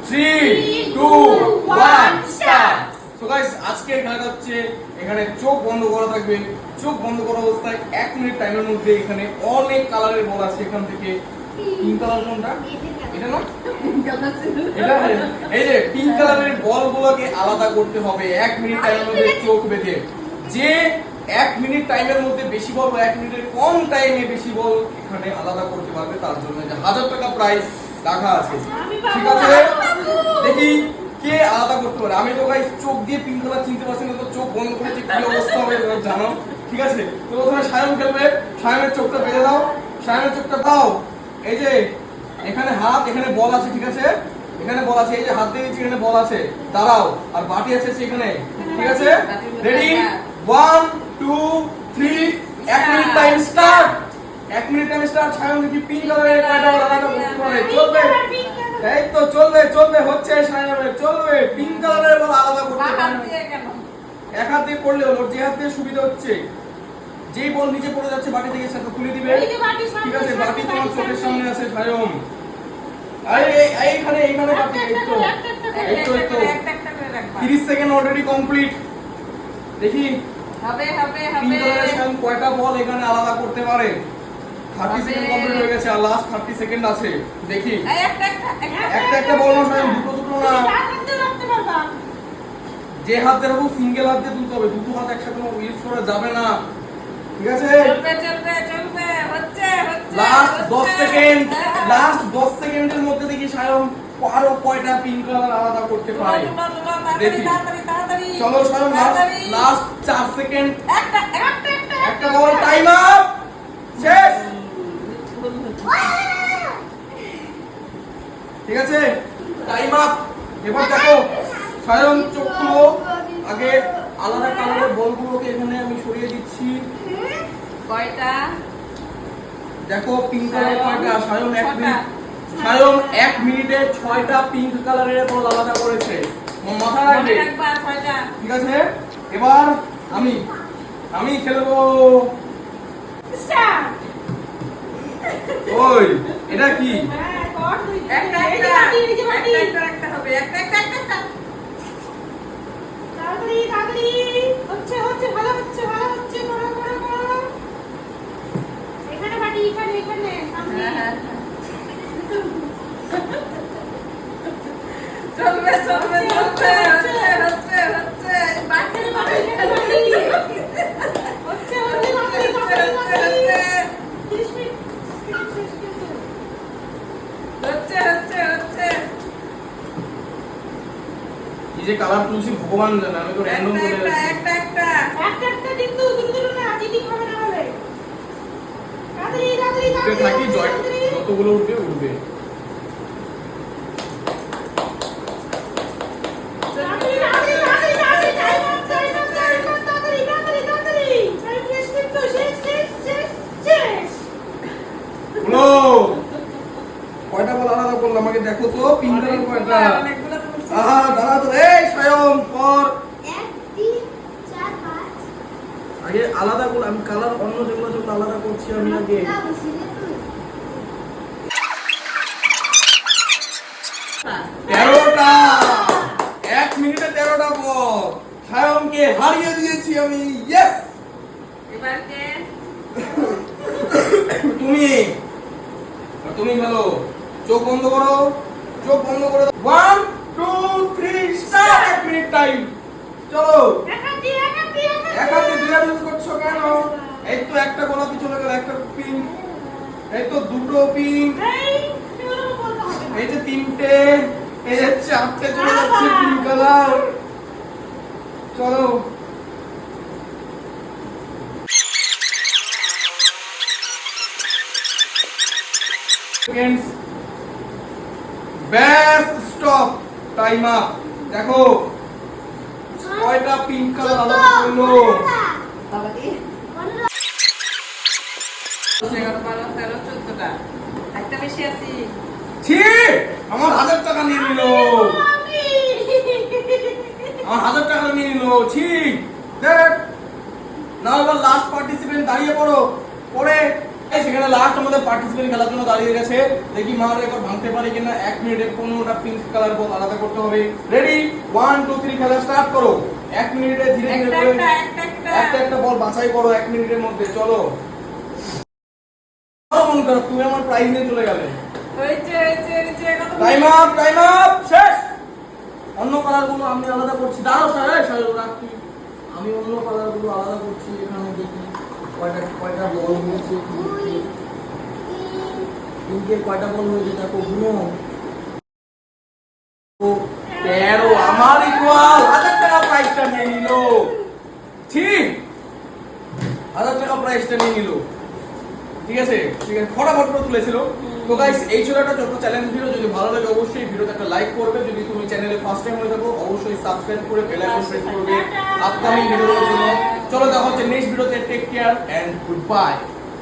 3 2 1 start. So guys আজকে খেলাটা হচ্ছে এখানে চোখ বন্ধ করা থাকবে। চোখ বন্ধ করা অবস্থায় 1 মিনিট টাইমের মধ্যে এখানে অনেক কালারের বল আছে। এখান থেকে পিঙ্ক কালার কোনটা? এটা না, এটা এই যে পিঙ্ক কালারের বলগুলোকে আলাদা করতে হবে 1 মিনিট টাইমের মধ্যে চোখ বেঁধে। যে 1 মিনিট টাইমের মধ্যে বেশি বল, 1 মিনিটের কম টাইমে বেশি বল এখানে আলাদা করতে পারবে, তার জন্য যে 1000 টাকা প্রাইজ রাখা আছে। ঠিক আছে, দেখি কে আলাদা করতে পারে। আমি তো গাইস চোখ দিয়ে পিঙ্ক কালার চিনতে পারছি না, তো চোখ বন্ধ করে কি অবস্থা হবে তোমরা জানো। ঠিক আছে, তো প্রথমে সায়ন খেলবে। সায়নের চোখটা বেঁধে দাও, সায়নের চোখটা দাও। এই যে এখানে হাত, এখানে বল আছে। ঠিক আছে, এখানে বল আছে, এই যে হাত দিয়ে দিচ্ছি, এখানে বল আছে। দাঁড়াও, আর বাটি আছে সেখানে। ঠিক আছে, ready 1 2 3 1 minute time start. 1 minute time start. Sayan দেখি পিঙ্ক কালারের কয়টা বল আলাদা করতে পারে। চলবে, এই তো চলবে চলবে, হচ্ছে সায়নের চলবে। পিঙ্ক কালারের বল আলাদা করতে পারে। এক হাত দিয়ে করলে হলো, যে হাত দিয়ে সুবিধা হচ্ছে। যেই বল নিচে পড়ে যাচ্ছে বাটি থেকে সেটা তুলে দিবে। ঠিক আছে, বাটি তোমার চোখের সামনে আছে সায়ন। আরে এইখানে এইখানে বাটি, এই তো এই তো এই তো 30 সেকেন্ড অলরেডি কমপ্লিট। দেখি হবে হবে পিঙ্ক হবে কালারের সায়ন কয়টা বল এখানে আলাদা করতে পারে। 30 সেকেন্ড কমপ্লিট হয়ে গেছে, আর লাস্ট 30 সেকেন্ড আছে। দেখি এই একটা একটা বল না সায়ন, দুটো না। যে হাত দিয়ে রাখো সিঙ্গেল হাত দিয়ে তুলতে হবে, দুটো হাত একসাথে ইউজ করা যাবে না। ঠিক আছে, চলবে চলবে চলবে, হচ্ছে হচ্ছে লাস্ট 10 সেকেন্ড। লাস্ট 10 সেকেন্ডের মধ্যে দেখি সায়ন আরো কয়টা পিঙ্ক কালার আলাদা করতে পারে। দেখি, চলো সায়ন, লাস্ট 4 সেকেন্ড। একটা বল, টাইম আপ, শেষ। ঠিক আছে, টাইম আপ। এবার দেখো সায়ন চোখ খুলো। আগে আলাদা কালারের বলগুলোকে এখানে আমি সরিয়ে দিচ্ছি। কয়টা? দেখো পিঙ্ক কালার কয়টা। সায়ন 1 মিনিট, সায়ন 1 মিনিটে 6টা পিঙ্ক কালারের বল আলাদা করেছে। মাথায় রাখবে। ঠিক আছে, এবার আমি খেলবো। ওই এটা কি? একটা হবে, একটা চলবে চলবে চলবে, হচ্ছে হচ্ছে এই যে কালার তুলছি ভগবান জানে, আমি তো র্যান্ডম করে আছি। থাকি যতগুলো উঠবে উঠবে। কয়টা বল আলাদা করলাম আমাকে দেখো তো, পিঙ্ক কালার কয়টা? আহা দাঁড়া তো, এই সায়ন পর 1 3 4 5 আগে আলাদা করে, আমি কালার অন্য যেগুলো যেগুলো আলাদা করছি আমি আগে। 13টা, 1 মিনিটে 13টা বল সায়নকে হারিয়ে দিয়েছি আমি। ইয়েস, এবার কে? তুমি খেলো। চোখ বন্ধ করো, চোখ বন্ধ করো। 1 2 3 স্টার্ট। 1 minute time. চলো, এক হাতে দুই হাত ইউজ করছো কেন? এই তো একটা গোলাপি চলে গেল, একটা পিঙ্ক, এই তো দুটো পিঙ্ক, এই যে তিনটে, এই যে চারটে চলে যাচ্ছে পিঙ্ক কালার। চলো, ব্যাস, স্টপ, টাইম আপ। দেখো কয়টা পিঙ্ক কালার আলাদা করলো। একটা বেশি আছি। ছি, আমার 1000 টাকা নিয়ে নিল, আমার 1000 টাকা নিয়ে নিল। ছি, দেখ না। এবার লাস্ট পার্টিসিপেন্ট দাঁড়িয়ে পড়ো, পড়ে সেখানে লাস্ট আমাদের আমাদের পার্টিসিপেন্ট খেলার জন্য দাঁড়িয়ে গেছে, দেখি মা রেকর্ড ভাঙতে পারে কিনা। 1 মিনিটে 15টা পিঙ্ক কালার বল আলাদা করতে হবে। রেডি 1 2 3 খেলা স্টার্ট করো। 1 মিনিটে ধীরে ধীরে করে একটা একটা বল বাছাই করো 1 মিনিটের মধ্যে। চলো মন করো, তুমি আমার প্রাইজ নিয়ে চলে গেলে। টাইম আপ শেষ। অন্য কালারগুলো আমি আলাদা করছি, দাঁড়াও স্যার রাখছি। আমি অন্য কালারগুলো আলাদা করছি। এখানে দেখি কয়টা বল হয়েছে। পিঙ্কের কয়টা বল হয়েছে দেখো, গুনো। 13 আমার ইকুয়াল 1000 টাকা প্রাইসটা নিয়ে নিল। ঠিক 1000 টাকা প্রাইসটা নিয়ে নিল। ঠিক আছে ফটাফট করে তুলেছিল। তো গাইস এই ছিল একটা ছোট চ্যালেঞ্জ ভিডিও। যদি ভালো লাগে অবশ্যই ভিডিওতে একটা লাইক করবে। যদি তুমি চ্যানেলে ফার্স্ট টাইম হয়ে থাকো অবশ্যই সাবস্ক্রাইব করে বেল আইকন প্রেস করবে আপকামিং ভিডিওর জন্য। চলো দেখা হচ্ছে নেক্সট ভিডিওতে। Take care and good bye.